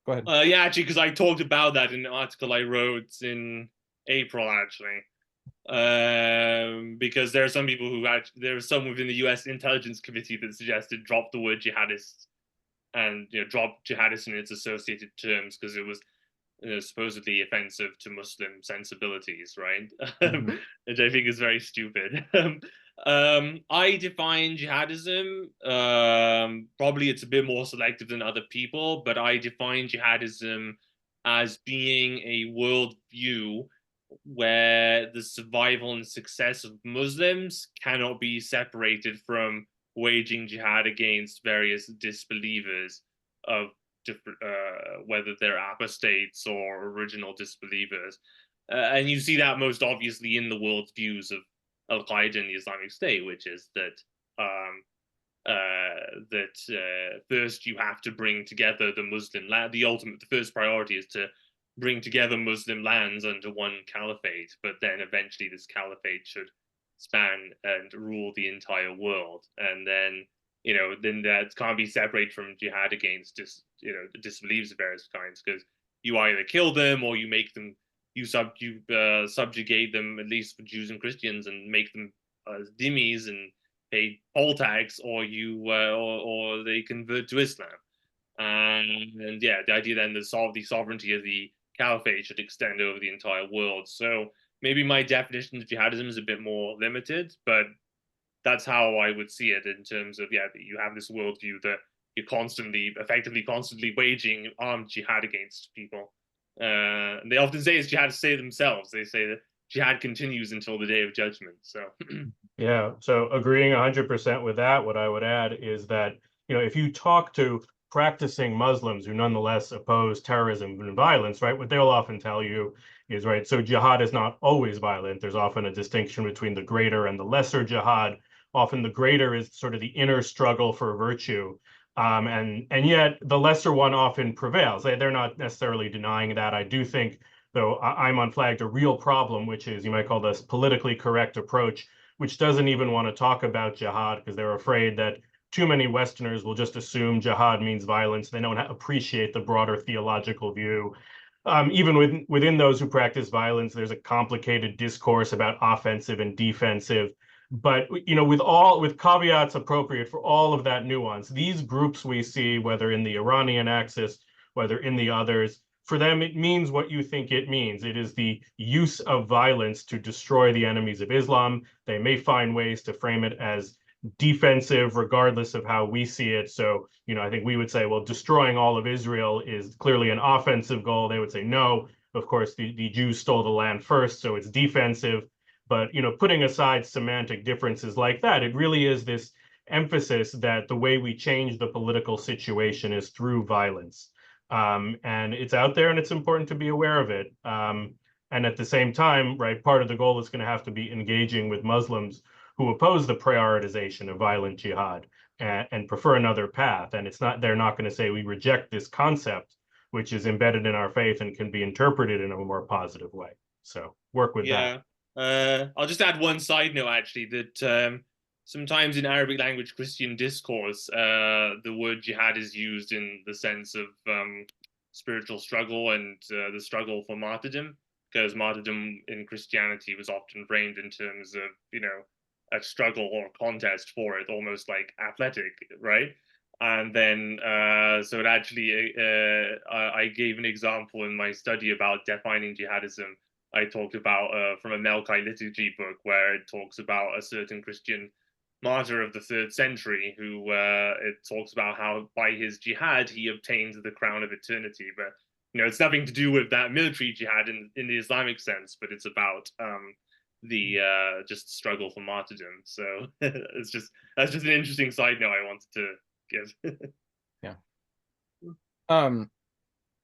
Go ahead. Yeah, actually, because I talked about that in an article I wrote in April, actually. Because there are some people there are some within the U.S. intelligence committee that suggested drop the word jihadist and drop jihadist in its associated terms because it was supposedly offensive to Muslim sensibilities, right? Which I think is very stupid. I define jihadism, probably it's a bit more selective than other people, but I define jihadism as being a worldview where the survival and success of Muslims cannot be separated from waging jihad against various disbelievers of different, whether they're apostates or original disbelievers. And you see that most obviously in the worldviews of Al-Qaeda and the Islamic State, which is that first you have to bring together the Muslim land. The first priority is to bring together Muslim lands under one caliphate, but then eventually this caliphate should span and rule the entire world. And then, then that can't be separated from jihad against the disbelievers of various kinds, because you either kill them or you make them, you subjugate them, at least for Jews and Christians, and make them dhimmis and pay poll tax, or or they convert to Islam. And yeah, the idea then the sovereignty of the caliphate should extend over the entire world. So maybe my definition of jihadism is a bit more limited, but that's how I would see it in terms of, that you have this worldview that you're effectively constantly waging armed jihad against people. And they often say, as jihadists say themselves, they say that jihad continues until the day of judgment. So yeah, so agreeing 100% with that, what I would add is that, if you talk to practicing Muslims who nonetheless oppose terrorism and violence, right, what they'll often tell you is, right, so jihad is not always violent. There's often a distinction between the greater and the lesser jihad. Often the greater is sort of the inner struggle for virtue. And yet the lesser one often prevails. They're not necessarily denying that. I do think, though, Aymenn flagged a real problem, which is, you might call this politically correct approach, which doesn't even want to talk about jihad because they're afraid that too many Westerners will just assume jihad means violence. They don't appreciate the broader theological view. Even within those who practice violence, there's a complicated discourse about offensive and defensive. But with caveats appropriate for all of that nuance, these groups we see, whether in the Iranian axis, whether in the others, for them it means what you think it means. It is the use of violence to destroy the enemies of Islam. They may find ways to frame it as defensive, regardless of how we see it. So, I think we would say, well, destroying all of Israel is clearly an offensive goal. They would say, no, of course, the Jews stole the land first, so it's defensive. But, putting aside semantic differences like that, it really is this emphasis that the way we change the political situation is through violence. And it's out there and it's important to be aware of it. And at the same time, right, part of the goal is going to have to be engaging with Muslims who oppose the prioritization of violent jihad and prefer another path. And they're not going to say we reject this concept, which is embedded in our faith and can be interpreted in a more positive way. So work with that. I'll just add one side note, actually, that sometimes in Arabic language Christian discourse, the word jihad is used in the sense of spiritual struggle and the struggle for martyrdom, because martyrdom in Christianity was often framed in terms of, a struggle or contest for it, almost like athletic, right? And then, so it actually, I gave an example in my study about defining jihadism. I talked about from a Melkai liturgy book where it talks about a certain Christian martyr of the 3rd century who it talks about how by his jihad he obtained the crown of eternity. But it's nothing to do with that military jihad in the Islamic sense, but it's about the just struggle for martyrdom. So that's just an interesting side note I wanted to give. Yeah.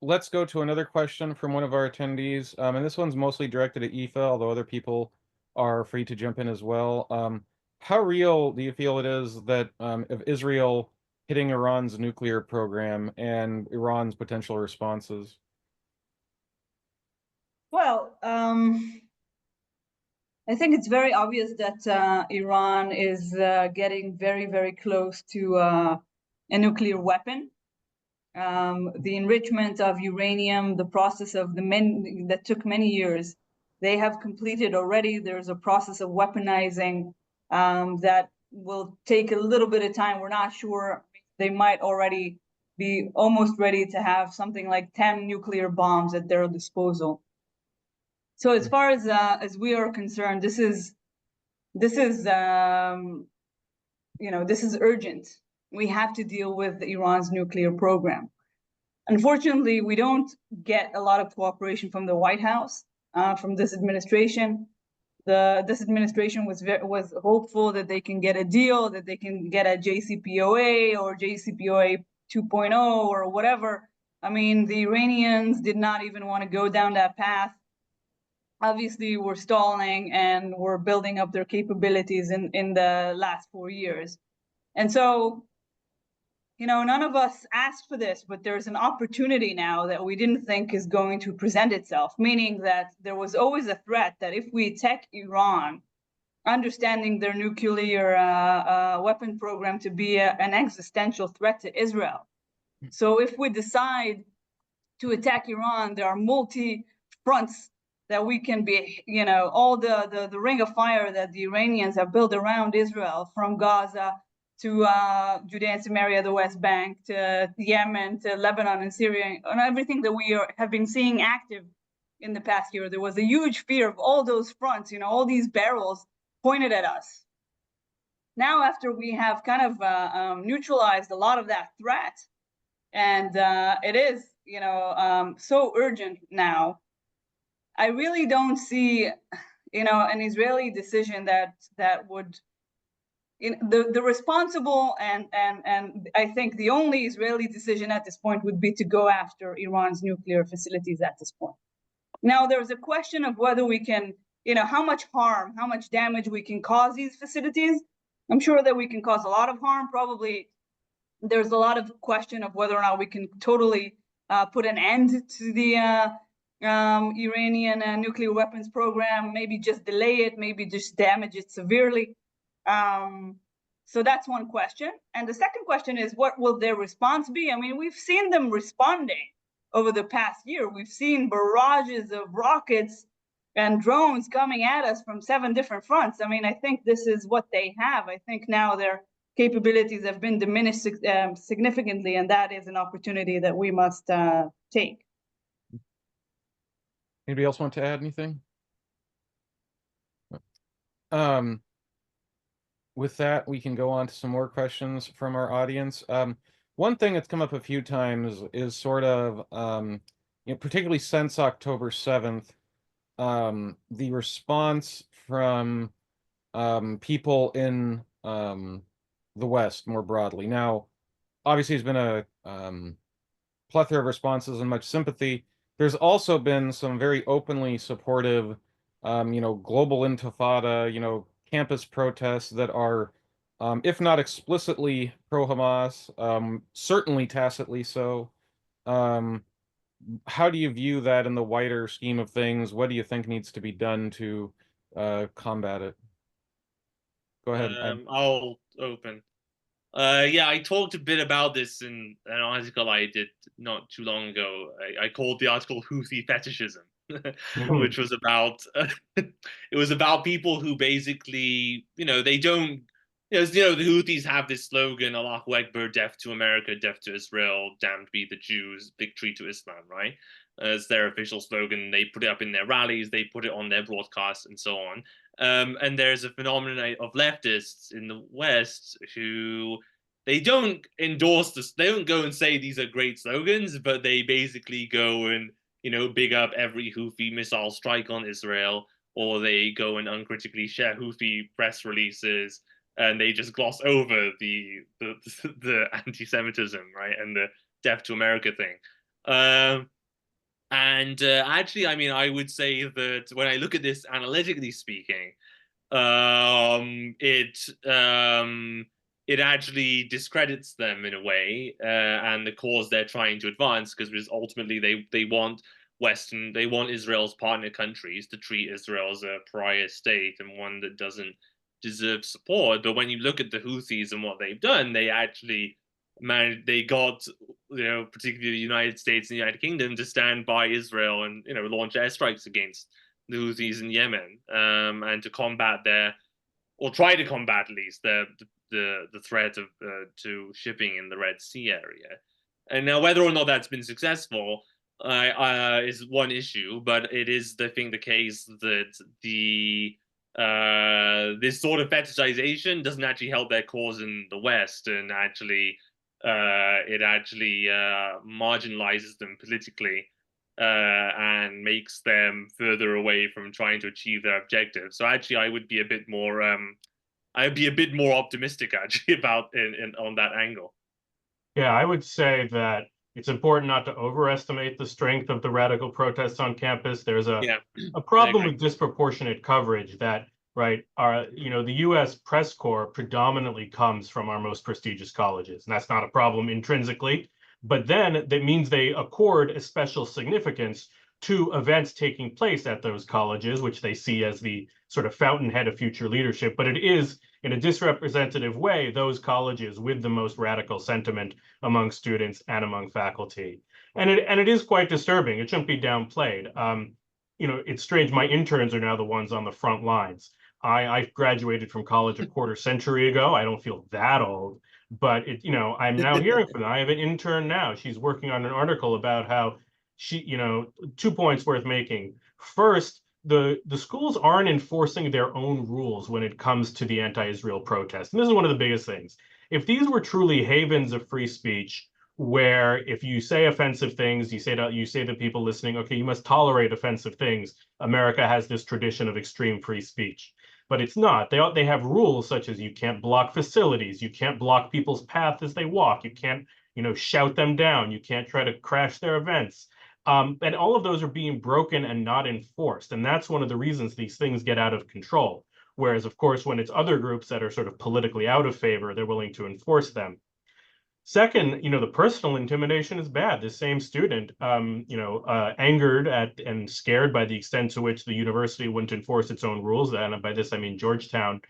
Let's go to another question from one of our attendees, and this one's mostly directed at Yifa, although other people are free to jump in as well. How real do you feel it is that of Israel hitting Iran's nuclear program and Iran's potential responses? Well, I think it's very obvious that Iran is getting very, very close to a nuclear weapon. The enrichment of uranium, the process of that took many years, they have completed already. There's a process of weaponizing that will take a little bit of time. We're not sure. They might already be almost ready to have something like 10 nuclear bombs at their disposal. So as far as we are concerned, this is this is urgent. We have to deal with Iran's nuclear program. Unfortunately, we don't get a lot of cooperation from the White House, from this administration. This administration was hopeful that they can get a deal, that they can get a JCPOA or JCPOA 2.0 or whatever. I mean, the Iranians did not even want to go down that path. Obviously, we're stalling and we're building up their capabilities in the last 4 years. And so, none of us asked for this, but there's an opportunity now that we didn't think is going to present itself, meaning that there was always a threat that if we attack Iran, understanding their nuclear weapon program to be an existential threat to Israel. So if we decide to attack Iran, there are multi-fronts that we can be, all the ring of fire that the Iranians have built around Israel, from Gaza to Judea and Samaria, the West Bank, to Yemen, to Lebanon and Syria, and everything that we have been seeing active in the past year. There was a huge fear of all those fronts, all these barrels pointed at us. Now, after we have kind of neutralized a lot of that threat, and it is, so urgent now, I really don't see, an Israeli decision that would, the responsible and I think the only Israeli decision at this point would be to go after Iran's nuclear facilities at this point. Now, there's a question of whether we can, how much harm, how much damage we can cause these facilities. I'm sure that we can cause a lot of harm. Probably there's a lot of question of whether or not we can totally put an end to the Iranian nuclear weapons program, maybe just delay it, maybe just damage it severely. So that's one question. And the second question is, what will their response be? I mean, we've seen them responding over the past year. We've seen barrages of rockets and drones coming at us from 7 different fronts. I mean, I think this is what they have. I think now their capabilities have been diminished significantly, and that is an opportunity that we must take. Anybody else want to add anything? With that, we can go on to some more questions from our audience. One thing that's come up a few times is sort of, particularly since October 7th, the response from people in the West more broadly. Now, obviously, there's been a plethora of responses and much sympathy. There's also been some very openly supportive, global intifada, campus protests that are, if not explicitly pro-Hamas, certainly tacitly so. How do you view that in the wider scheme of things? What do you think needs to be done to combat it? Go ahead. I'll open. Yeah, I talked a bit about this in an article I did not too long ago. I called the article Houthi fetishism, which was about it was about people who basically, they don't, the Houthis have this slogan, Allahu Akbar, death to America, death to Israel, damned be the Jews, victory to Islam, right? As their official slogan. They put it up in their rallies, they put it on their broadcasts and so on. And there's a phenomenon of leftists in the West who they don't endorse this. They don't go and say these are great slogans, but they basically go and, big up every Houthi missile strike on Israel, or they go and uncritically share Houthi press releases, and they just gloss over the anti-Semitism, right, and the death to America thing. Actually, I mean, I would say that when I look at this analytically speaking, it actually discredits them in a way, and the cause they're trying to advance, because ultimately they want Israel's partner countries to treat Israel as a pariah state and one that doesn't deserve support. But when you look at the Houthis and what they've done, they actually got, particularly the United States and the United Kingdom to stand by Israel and, launch airstrikes against the Houthis in Yemen, and to combat try to combat at least the threat of to shipping in the Red Sea area. And now whether or not that's been successful is one issue, but it is, I think, the case that this sort of fetishization doesn't actually help their cause in the West, and actually it actually marginalizes them politically and makes them further away from trying to achieve their objectives. So actually, I would be a bit more optimistic actually about on that angle. Yeah, I would say that it's important not to overestimate the strength of the radical protests on campus. There's a problem with disproportionate coverage that, right, the US press corps predominantly comes from our most prestigious colleges. And that's not a problem intrinsically, but then that means they accord a special significance to events taking place at those colleges, which they see as the sort of fountainhead of future leadership. But it is, in a disrepresentative way, those colleges with the most radical sentiment among students and among faculty. And it is quite disturbing. It shouldn't be downplayed. It's strange. My interns are now the ones on the front lines. I graduated from college a quarter century ago. I don't feel that old, but I'm now hearing from them. I have an intern now. She's working on an article about how 2 points worth making. First, the schools aren't enforcing their own rules when it comes to the anti-Israel protest. And this is one of the biggest things. If these were truly havens of free speech, where if you say offensive things, you say to people listening, okay, you must tolerate offensive things. America has this tradition of extreme free speech. But it's not. They have rules such as you can't block facilities, you can't block people's path as they walk, you can't, shout them down, you can't try to crash their events. And all of those are being broken and not enforced. And that's one of the reasons these things get out of control. Whereas, of course, when it's other groups that are sort of politically out of favor, they're willing to enforce them. Second, the personal intimidation is bad. This same student, angered at and scared by the extent to which the university wouldn't enforce its own rules, and by this I mean Georgetown,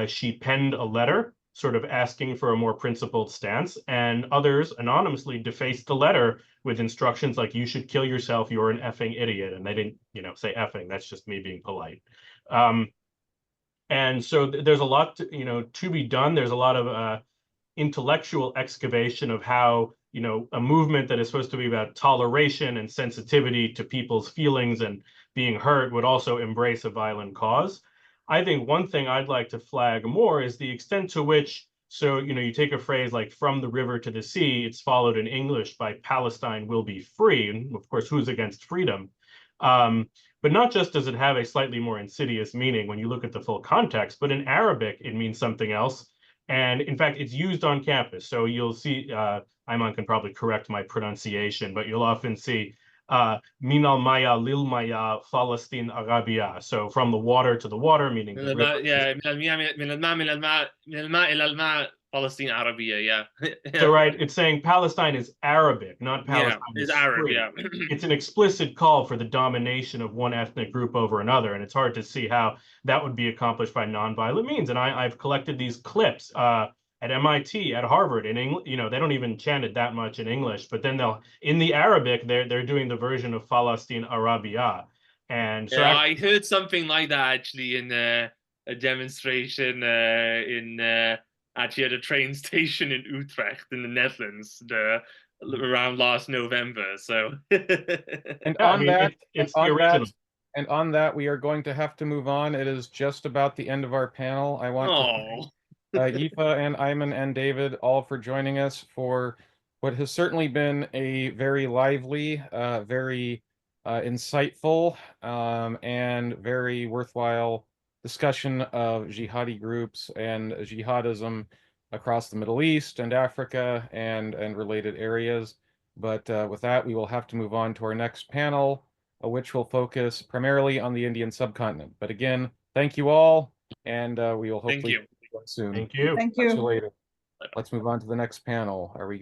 she penned a letter sort of asking for a more principled stance, and others anonymously defaced the letter with instructions like, you should kill yourself, you're an effing idiot. And they didn't, say effing, that's just me being polite. And so there's a lot to be done. There's a lot of intellectual excavation of how, a movement that is supposed to be about toleration and sensitivity to people's feelings and being hurt would also embrace a violent cause. I think one thing I'd like to flag more is the extent to which, you take a phrase like from the river to the sea, it's followed in English by Palestine will be free. And of course, who's against freedom? But not just does it have a slightly more insidious meaning when you look at the full context, but in Arabic, it means something else. And in fact, it's used on campus. So you'll see, Aymenn can probably correct my pronunciation, but you'll often see min al maya lil maya Palestine Arabia. So from the water to the water, meaning the river. Yeah, Palestine Arabia, yeah. So right, it's saying Palestine is Arabic, not Palestine is Arab, free. yeah. It's an explicit call for the domination of one ethnic group over another, and it's hard to see how that would be accomplished by nonviolent means. And I've collected these clips at MIT, at Harvard, in English. They don't even chant it that much in English, but then in the Arabic, they're doing the version of Palestine Arabia. And so I heard something like that actually in a demonstration actually at a train station in Utrecht in the Netherlands around last November. So and on that, we are going to have to move on. It is just about the end of our panel. I want to thank Yifa and Aymenn and David all for joining us for what has certainly been a very lively, very insightful, and very worthwhile discussion of jihadi groups and jihadism across the Middle East and Africa and related areas. But with that, we will have to move on to our next panel, which will focus primarily on the Indian subcontinent. But again, thank you all, and we will hopefully see you soon. Thank you. Thank you. See you later. Let's move on to the next panel. Are we